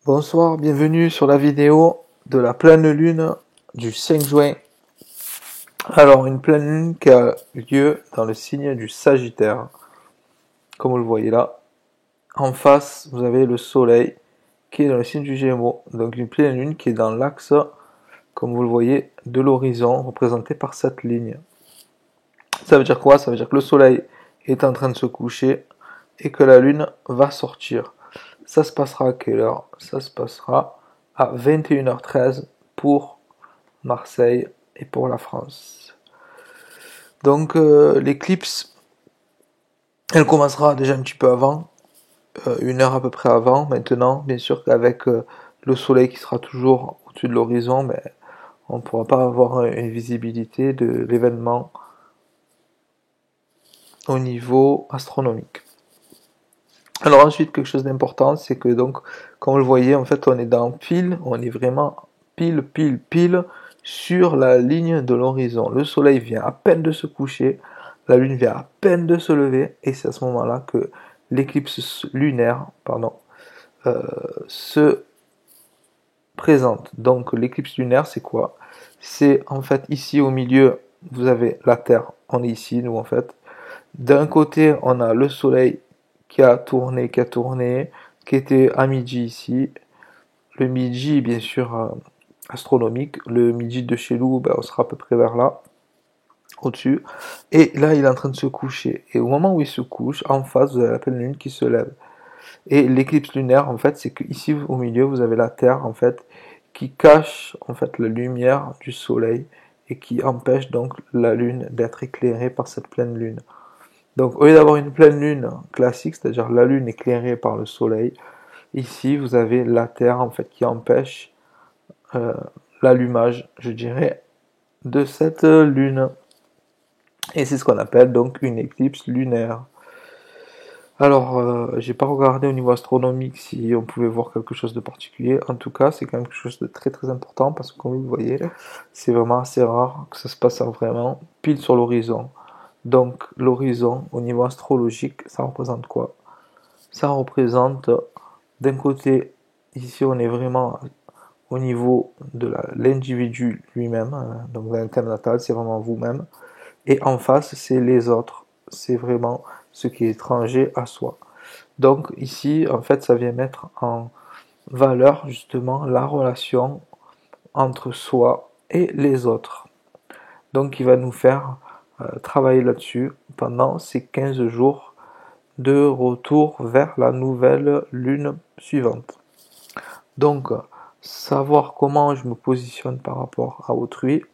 Bonsoir, bienvenue sur la vidéo de la pleine lune du 5 juin. Alors, une pleine lune qui a lieu dans le signe du Sagittaire. Comme vous le voyez là. En face, vous avez le soleil qui est dans le signe du Gémeaux. Donc une pleine lune qui est dans l'axe, comme vous le voyez, de l'horizon, représenté par cette ligne. Ça veut dire quoi? Ça veut dire que le soleil est en train de se coucher et que la lune va sortir. Ça se passera à quelle heure? Ça se passera à 21h13 pour Marseille et pour la France. Donc l'éclipse, elle commencera déjà un petit peu avant, une heure à peu près avant. Maintenant, bien sûr qu'avec le soleil qui sera toujours au-dessus de l'horizon, mais on ne pourra pas avoir une visibilité de l'événement au niveau astronomique. Alors ensuite, quelque chose d'important, c'est que donc, comme vous le voyez, en fait, on est on est vraiment pile sur la ligne de l'horizon. Le soleil vient à peine de se coucher, la lune vient à peine de se lever, et c'est à ce moment-là que l'éclipse lunaire, se présente. Donc l'éclipse lunaire, c'est quoi? C'est en fait ici au milieu, vous avez la Terre, on est ici, nous en fait. D'un côté, on a le soleil qui a tourné, qui était à midi ici. Le midi, bien sûr, astronomique. Le midi de chez nous, on sera à peu près vers là, au-dessus. Et là, il est en train de se coucher. Et au moment où il se couche, en face, vous avez la pleine lune qui se lève. Et l'éclipse lunaire, en fait, c'est que ici, au milieu, vous avez la Terre, en fait, qui cache, en fait, la lumière du soleil et qui empêche donc la lune d'être éclairée par cette pleine lune. Donc, au lieu d'avoir une pleine lune classique, c'est-à-dire la lune éclairée par le soleil, ici, vous avez la Terre, en fait, qui empêche l'allumage, je dirais, de cette lune. Et c'est ce qu'on appelle donc une éclipse lunaire. Alors, j'ai pas regardé au niveau astronomique si on pouvait voir quelque chose de particulier. En tout cas, c'est quand même quelque chose de très très important parce que comme vous le voyez, c'est vraiment assez rare que ça se passe vraiment pile sur l'horizon. Donc l'horizon, au niveau astrologique, ça représente quoi? Ça représente, d'un côté, ici on est vraiment au niveau de l'individu lui-même, donc dans le thème natal, c'est vraiment vous-même, et en face, c'est les autres, c'est vraiment ce qui est étranger à soi. Donc ici, en fait, ça vient mettre en valeur justement la relation entre soi et les autres. Donc il va nous faire travailler là-dessus pendant ces 15 jours de retour vers la nouvelle lune suivante. Donc, savoir comment je me positionne par rapport à autrui,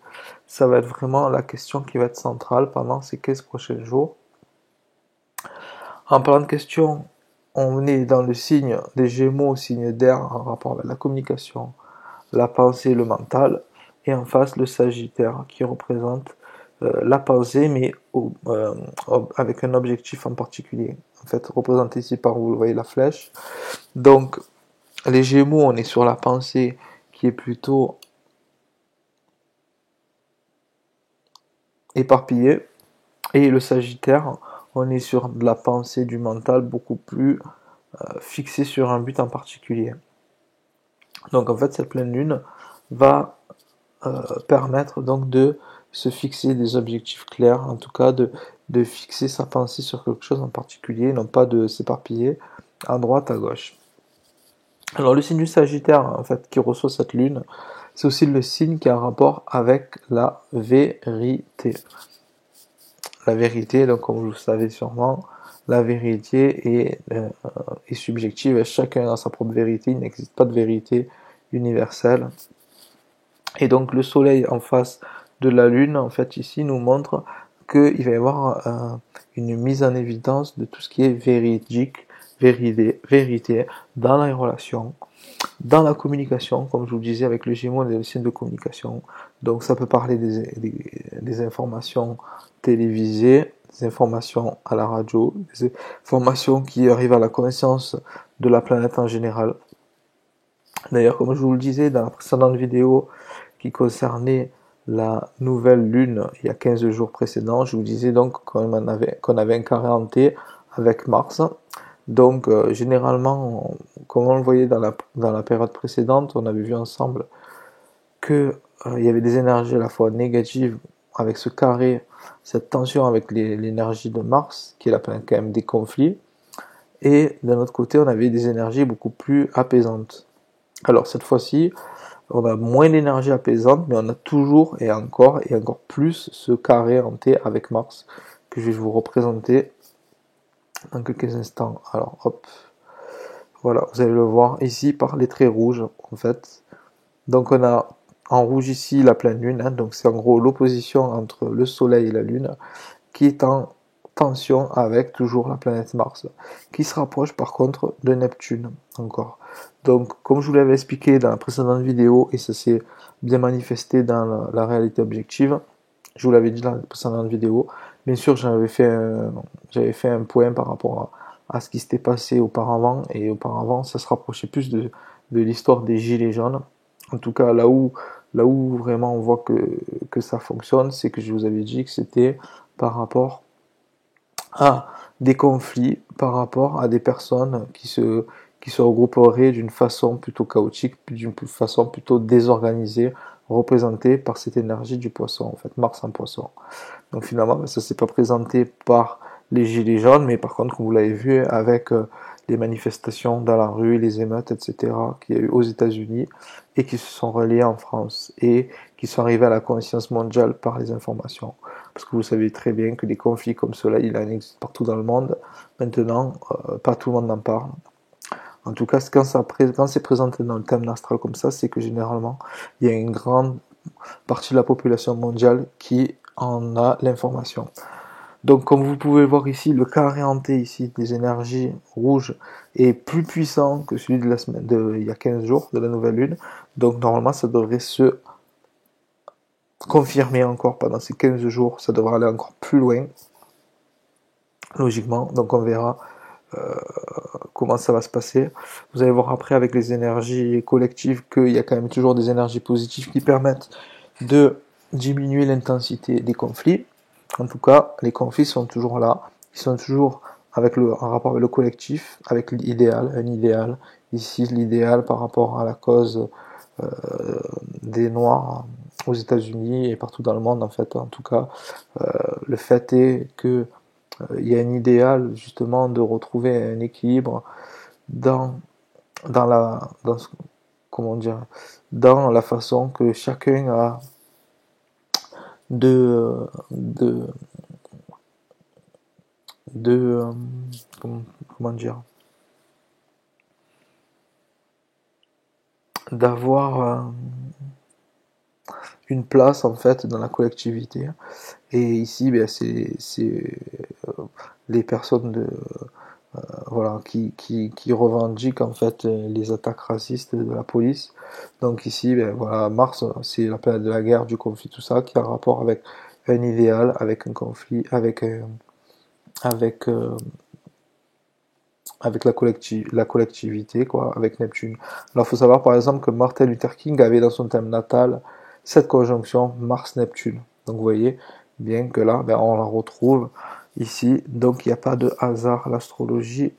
ça va être vraiment la question qui va être centrale pendant ces 15 prochains jours. En parlant de questions, on est dans le signe des Gémeaux, signe d'air en rapport avec la communication, la pensée, le mental, et en face le Sagittaire qui représente la pensée, mais avec un objectif en particulier. En fait, représenté ici par, vous voyez, la flèche. Donc, les Gémeaux, on est sur la pensée qui est plutôt éparpillée, et le Sagittaire, on est sur de la pensée du mental beaucoup plus fixée sur un but en particulier. Donc, en fait, cette pleine lune va permettre donc de se fixer des objectifs clairs, en tout cas de fixer sa pensée sur quelque chose en particulier, non pas de s'éparpiller à droite, à gauche. Alors le signe du Sagittaire, en fait, qui reçoit cette lune, c'est aussi le signe qui a un rapport avec la vérité. La vérité, donc comme vous le savez sûrement, la vérité est subjective, chacun a sa propre vérité, il n'existe pas de vérité universelle. Et donc le soleil en face de la lune, en fait ici, nous montre qu'il va y avoir une mise en évidence de tout ce qui est véridique, vérité dans les relations, dans la communication, comme je vous le disais avec le Gémeaux, on est le signe de communication. Donc ça peut parler des informations télévisées, des informations à la radio, des informations qui arrivent à la connaissance de la planète en général. D'ailleurs, comme je vous le disais dans la précédente vidéo qui concernait la nouvelle lune il y a 15 jours précédents, je vous disais donc qu'on avait un carré hanté avec Mars. Donc généralement, comme on le voyait dans la période précédente, on avait vu ensemble que il y avait des énergies à la fois négatives avec ce carré, cette tension avec l'énergie de Mars, qui est la planète quand même des conflits, et d'un autre côté, on avait des énergies beaucoup plus apaisantes. Alors cette fois-ci, on a moins d'énergie apaisante, mais on a toujours et encore plus ce carré hanté avec Mars, que je vais vous représenter dans quelques instants. Alors hop, voilà, vous allez le voir ici par les traits rouges en fait. Donc on a en rouge ici la pleine lune, hein, donc c'est en gros l'opposition entre le soleil et la lune qui est en tension avec toujours la planète Mars, qui se rapproche par contre de Neptune encore. Donc comme je vous l'avais expliqué dans la précédente vidéo, et ça s'est bien manifesté dans la réalité objective, je vous l'avais dit dans la précédente vidéo, bien sûr j'avais fait un point par rapport à ce qui s'était passé auparavant, et auparavant ça se rapprochait plus de l'histoire des gilets jaunes. En tout cas là où vraiment on voit que ça fonctionne, c'est que je vous avais dit que c'était par rapport à des conflits, par rapport à des personnes qui se regrouperaient d'une façon plutôt chaotique, d'une façon plutôt désorganisée, représentée par cette énergie du poisson, en fait, Mars en poisson. Donc finalement, ça s'est pas présenté par les gilets jaunes, mais par contre, comme vous l'avez vu, avec les manifestations dans la rue, les émeutes, etc., qu'il y a eu aux États-Unis et qui se sont reliées en France et qui sont arrivés à la conscience mondiale par les informations. Parce que vous savez très bien que des conflits comme cela, il en existe partout dans le monde. Maintenant, pas tout le monde en parle. En tout cas, quand c'est présenté dans le thème astral comme ça, c'est que généralement, il y a une grande partie de la population mondiale qui en a l'information. Donc comme vous pouvez voir ici, le carré hanté ici des énergies rouges est plus puissant que celui de la semaine il y a 15 jours, de la nouvelle lune. Donc normalement ça devrait se confirmer encore pendant ces 15 jours, ça devrait aller encore plus loin, logiquement. Donc on verra comment ça va se passer. Vous allez voir après avec les énergies collectives qu'il y a quand même toujours des énergies positives qui permettent de diminuer l'intensité des conflits. En tout cas, les conflits sont toujours là, ils sont toujours en rapport avec le collectif, avec l'idéal, un idéal. Ici, l'idéal par rapport à la cause des Noirs aux États-Unis et partout dans le monde, en fait. En tout cas, le fait est que il y a un idéal justement de retrouver un équilibre dans comment dire, dans la façon que chacun a de de de comment dire, d'avoir une place en fait dans la collectivité. Et ici, ben, c'est les personnes voilà, qui revendiquent en fait les attaques racistes de la police. Donc ici, ben, voilà, Mars, c'est la planète de la guerre, du conflit, tout ça, qui a un rapport avec un idéal, avec un conflit, avec avec la collectivité, quoi, avec Neptune. Alors, il faut savoir, par exemple, que Martin Luther King avait dans son thème natal cette conjonction Mars-Neptune. Donc, vous voyez bien que là, ben, on la retrouve ici. Donc, il n'y a pas de hasard. L'astrologie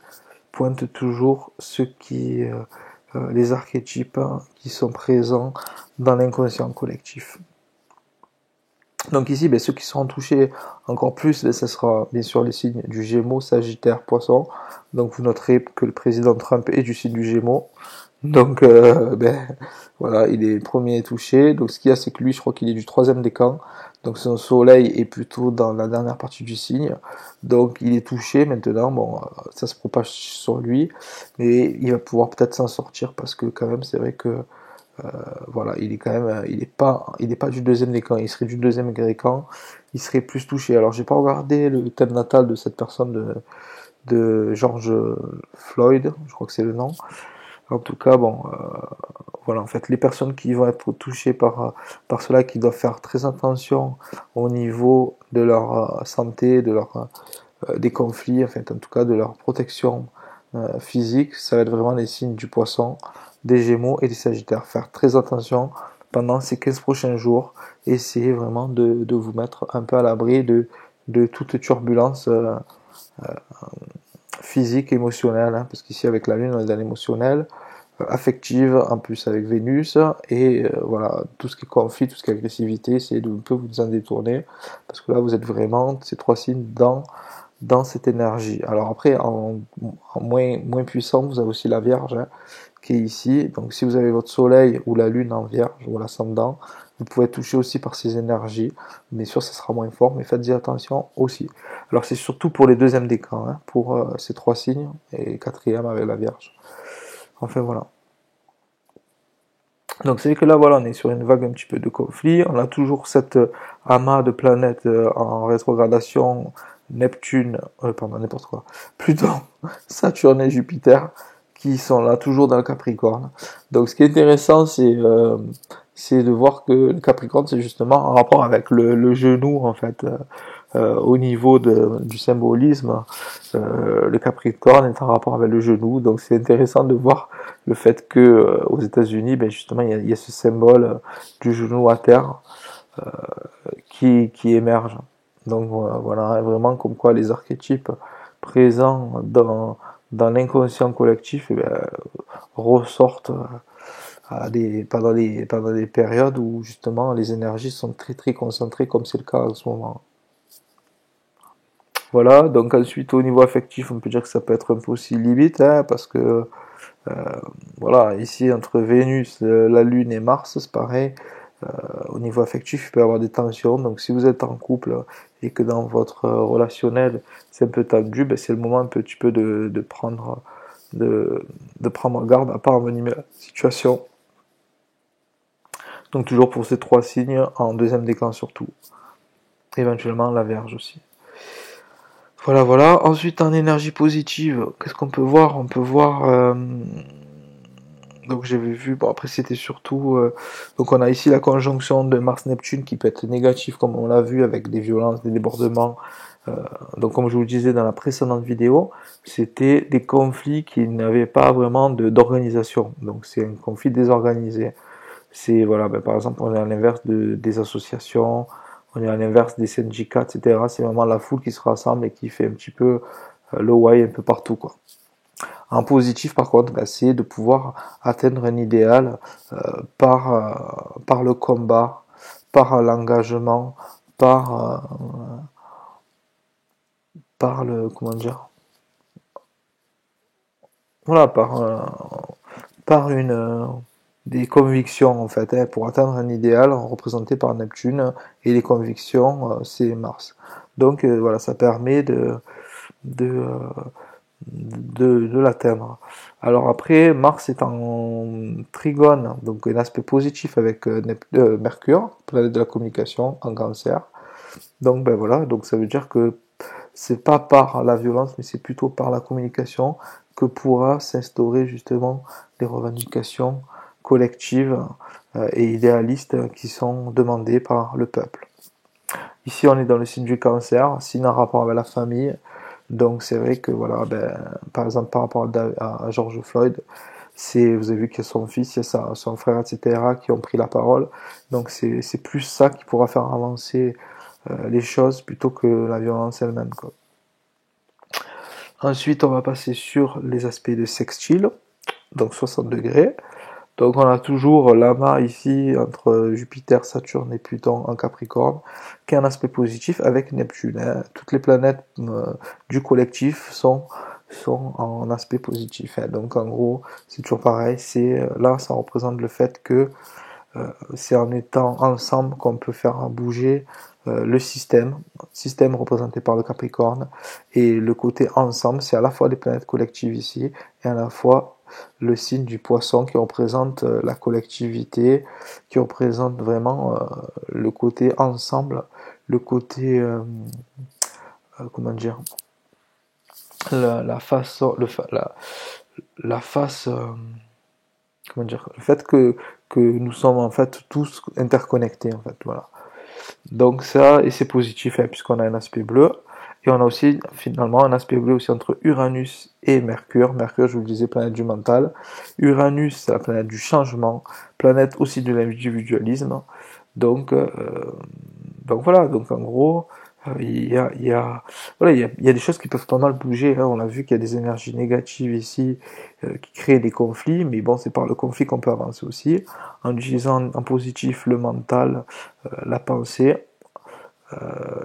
pointe toujours les archétypes qui sont présents dans l'inconscient collectif. Donc ici, ben, ceux qui seront touchés encore plus, ben, ce sera bien sûr les signes du Gémeaux, Sagittaire, Poisson. Donc vous noterez que le président Trump est du signe du Gémeaux. Donc ben, voilà, il est le premier touché. Donc ce qu'il y a, c'est que lui, je crois qu'il est du troisième décan. Donc son soleil est plutôt dans la dernière partie du signe. Donc il est touché maintenant. Bon, ça se propage sur lui, mais il va pouvoir peut-être s'en sortir parce que quand même, c'est vrai que voilà, il est quand même, il est pas du deuxième décan, il serait du deuxième décan, il serait plus touché. Alors j'ai pas regardé le thème natal de cette personne de George Floyd, je crois que c'est le nom. En tout cas, bon, voilà, en fait, les personnes qui vont être touchées par cela, qui doivent faire très attention au niveau de leur santé, de leur des conflits, en fait, en tout cas de leur protection physique, ça va être vraiment les signes du poisson, des gémeaux et des sagittaires. Faire très attention pendant ces 15 prochains jours, essayez vraiment de vous mettre un peu à l'abri de toute turbulence physique, émotionnelle, hein, parce qu'ici avec la Lune on est dans l'émotionnel, affective, en plus avec Vénus, et voilà, tout ce qui est conflit, tout ce qui est agressivité, essayez de un peu vous en détourner, parce que là vous êtes vraiment, ces trois signes, dans cette énergie. Alors après, en moins puissant, vous avez aussi la Vierge, hein, qui est ici. Donc si vous avez votre soleil ou la lune en Vierge ou l'ascendant, vous pouvez être touché aussi par ces énergies. Bien sûr, ça sera moins fort, mais faites-y attention aussi. Alors c'est surtout pour les deuxièmes décans, hein, pour ces trois signes, et quatrième avec la Vierge. Enfin voilà. Donc c'est que là, voilà, on est sur une vague un petit peu de conflit. On a toujours cette amas de planètes en rétrogradation, Neptune, pardon, n'importe quoi, Pluton, Saturne et Jupiter, qui sont là toujours dans le Capricorne. Donc ce qui est intéressant, c'est de voir que le Capricorne, c'est justement en rapport avec le genou, en fait, au niveau du symbolisme. Le Capricorne est en rapport avec le genou, donc c'est intéressant de voir le fait que aux États-Unis, ben justement, il y a ce symbole du genou à terre qui émerge. Donc voilà, vraiment comme quoi les archétypes présents dans l'inconscient collectif ressortent pendant des périodes où justement les énergies sont très très concentrées, comme c'est le cas en ce moment. Voilà, donc ensuite au niveau affectif, on peut dire que ça peut être un peu aussi limite, hein, parce que voilà, ici entre Vénus, la Lune et Mars, c'est pareil. Au niveau affectif, il peut y avoir des tensions. Donc si vous êtes en couple et que dans votre relationnel c'est un peu tendu, ben, c'est le moment un petit peu de prendre garde à pas envenimer la situation. Donc toujours pour ces trois signes, en deuxième décan surtout. Éventuellement la Vierge aussi. Voilà, voilà. Ensuite, en énergie positive, qu'est-ce qu'on peut voir? On peut voir. Donc j'avais vu. Bon, après c'était surtout. Donc on a ici la conjonction de Mars-Neptune qui peut être négative, comme on l'a vu, avec des violences, des débordements. Donc comme je vous le disais dans la précédente vidéo, c'était des conflits qui n'avaient pas vraiment d'organisation. Donc c'est un conflit désorganisé. C'est voilà, ben, par exemple, on est à l'inverse des associations, on est à l'inverse des syndicats, etc. C'est vraiment la foule qui se rassemble et qui fait un petit peu le why un peu partout, quoi. En positif, par contre, ben, c'est de pouvoir atteindre un idéal par le combat, par l'engagement, par le comment dire, voilà, par des convictions en fait, hein, pour atteindre un idéal représenté par Neptune, et les convictions c'est Mars. Donc voilà, ça permet de, euh, de l'atteindre. Alors après, Mars est en trigone, donc un aspect positif avec Mercure, planète de la communication, en Cancer. Donc ben voilà, donc ça veut dire que c'est pas par la violence, mais c'est plutôt par la communication que pourra s'instaurer justement les revendications collectives et idéalistes qui sont demandées par le peuple. Ici, on est dans le signe du Cancer, signe en rapport avec la famille. Donc c'est vrai que voilà, ben, par exemple par rapport à George Floyd, vous avez vu qu'il y a son fils, il y a son frère, etc., qui ont pris la parole. Donc c'est plus ça qui pourra faire avancer les choses plutôt que la violence elle-même, quoi. Ensuite, on va passer sur les aspects de sextile, donc 60 degrés. Donc on a toujours l'amas ici entre Jupiter, Saturne et Pluton en Capricorne, qui est un aspect positif avec Neptune, hein. Toutes les planètes du collectif sont en aspect positif, hein. Donc en gros, c'est toujours pareil, là ça représente le fait que c'est en étant ensemble qu'on peut faire bouger le système représenté par le Capricorne, et le côté ensemble, c'est à la fois les planètes collectives ici, et à la fois le signe du Poisson qui représente la collectivité, qui représente vraiment le côté ensemble, le côté, comment dire, la face, la face, comment dire, le fait que nous sommes en fait tous interconnectés, en fait, voilà. Donc ça, et c'est positif, hein, puisqu'on a un aspect bleu, et on a aussi finalement un aspect bleu aussi entre Uranus et Mercure. Mercure, je vous le disais, planète du mental. Uranus, c'est la planète du changement, planète aussi de l'individualisme. Donc, donc voilà, donc en gros, Voilà, il y a des choses qui peuvent pas mal bouger, hein. On a vu qu'il y a des énergies négatives ici qui créent des conflits, mais bon, c'est par le conflit qu'on peut avancer aussi, en utilisant en positif le mental, la pensée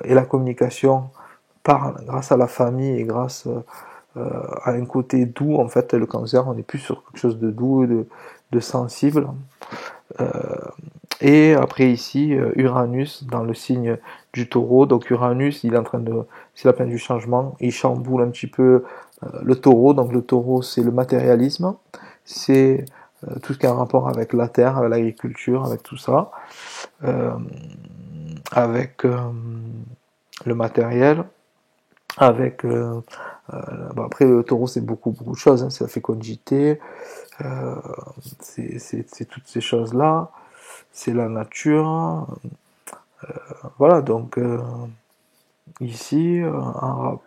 et la communication grâce à la famille et grâce à un côté doux. En fait, le cancer, on est plus sur quelque chose de doux, de sensible. Euh, et après ici, Uranus dans le signe du taureau. Donc Uranus, il est en train de, c'est la planète du changement. Il chamboule un petit peu le taureau. Donc le taureau, c'est le matérialisme. C'est tout ce qui a un rapport avec la terre, avec l'agriculture, avec tout ça. Euh, avec le matériel. Avec bon, après le taureau, c'est beaucoup de choses, hein. C'est la fécondité, euh, c'est toutes ces choses là, c'est la nature. Voilà, donc ici, un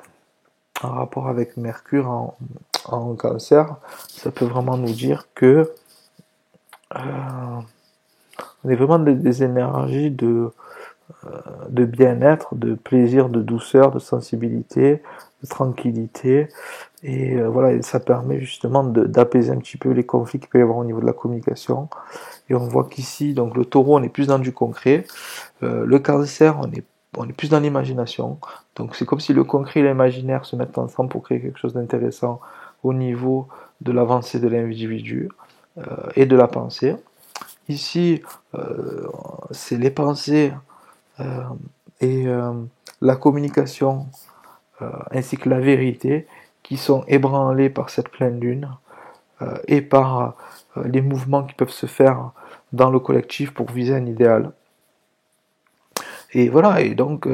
rapport avec Mercure en cancer, ça peut vraiment nous dire que on est vraiment des énergies de bien-être, de plaisir, de douceur, de sensibilité, de tranquillité. Et voilà, et ça permet justement d'apaiser un petit peu les conflits qu'il peut y avoir au niveau de la communication. Et on voit qu'ici, donc le taureau, on est plus dans du concret. Le cancer, on est plus dans l'imagination. Donc c'est comme si le concret et l'imaginaire se mettent ensemble pour créer quelque chose d'intéressant au niveau de l'avancée de l'individu et de la pensée. Ici, c'est les pensées euh, et la communication ainsi que la vérité qui sont ébranlées par cette pleine lune et par les mouvements qui peuvent se faire dans le collectif pour viser un idéal. Et voilà, et donc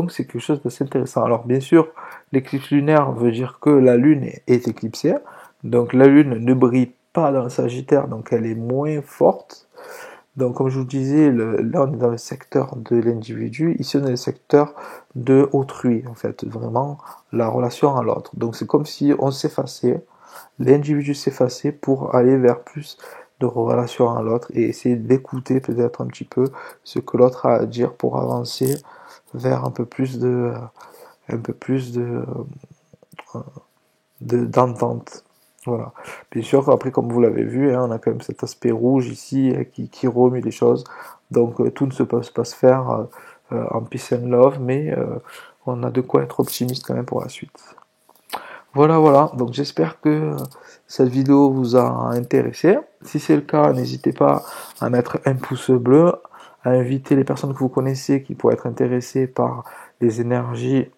c'est quelque chose d'assez intéressant. Alors bien sûr, l'éclipse lunaire veut dire que la lune est éclipsée, donc la lune ne brille pas dans le Sagittaire, donc elle est moins forte. Donc comme je vous disais, là on est dans le secteur de l'individu, ici on est dans le secteur de autrui, en fait, vraiment la relation à l'autre. Donc c'est comme si on s'effaçait, l'individu s'effaçait pour aller vers plus de relation à l'autre et essayer d'écouter peut-être un petit peu ce que l'autre a à dire pour avancer vers un peu plus d'entente. Voilà. Bien sûr, après, comme vous l'avez vu, hein, on a quand même cet aspect rouge ici qui remue les choses. Donc tout ne se peut pas se faire en peace and love, mais on a de quoi être optimiste quand même pour la suite. Voilà, voilà. Donc j'espère que cette vidéo vous a intéressé. Si c'est le cas, n'hésitez pas à mettre un pouce bleu, à inviter les personnes que vous connaissez qui pourraient être intéressées par les énergies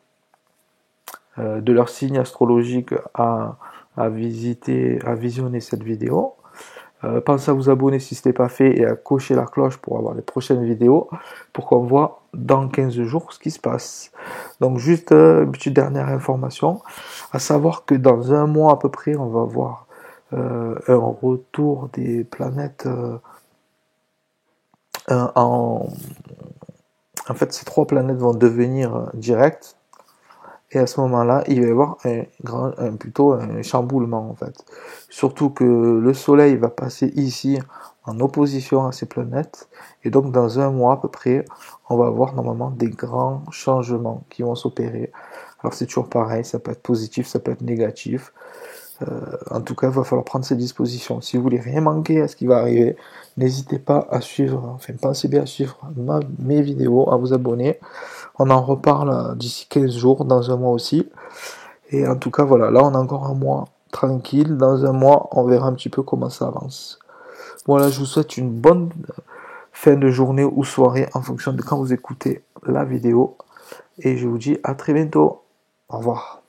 de leur signe astrologique à visiter, à visionner cette vidéo. Pensez à vous abonner si ce n'est pas fait et à cocher la cloche pour avoir les prochaines vidéos pour qu'on voit dans 15 jours ce qui se passe. Donc juste une petite dernière information, à savoir que dans un mois à peu près, on va voir un retour des planètes en... En fait, ces trois planètes vont devenir directes. Et à ce moment-là, il va y avoir plutôt un chamboulement en fait. Surtout que le Soleil va passer ici en opposition à ces planètes. Et donc dans un mois à peu près, on va avoir normalement des grands changements qui vont s'opérer. Alors c'est toujours pareil, ça peut être positif, ça peut être négatif. En tout cas, il va falloir prendre ses dispositions. Si vous voulez rien manquer à ce qui va arriver, n'hésitez pas à suivre, enfin pensez bien à suivre mes vidéos, à vous abonner. On en reparle d'ici 15 jours, dans un mois aussi. Et en tout cas, voilà, là on a encore un mois tranquille. Dans un mois, on verra un petit peu comment ça avance. Voilà, je vous souhaite une bonne fin de journée ou soirée en fonction de quand vous écoutez la vidéo. Et je vous dis à très bientôt. Au revoir.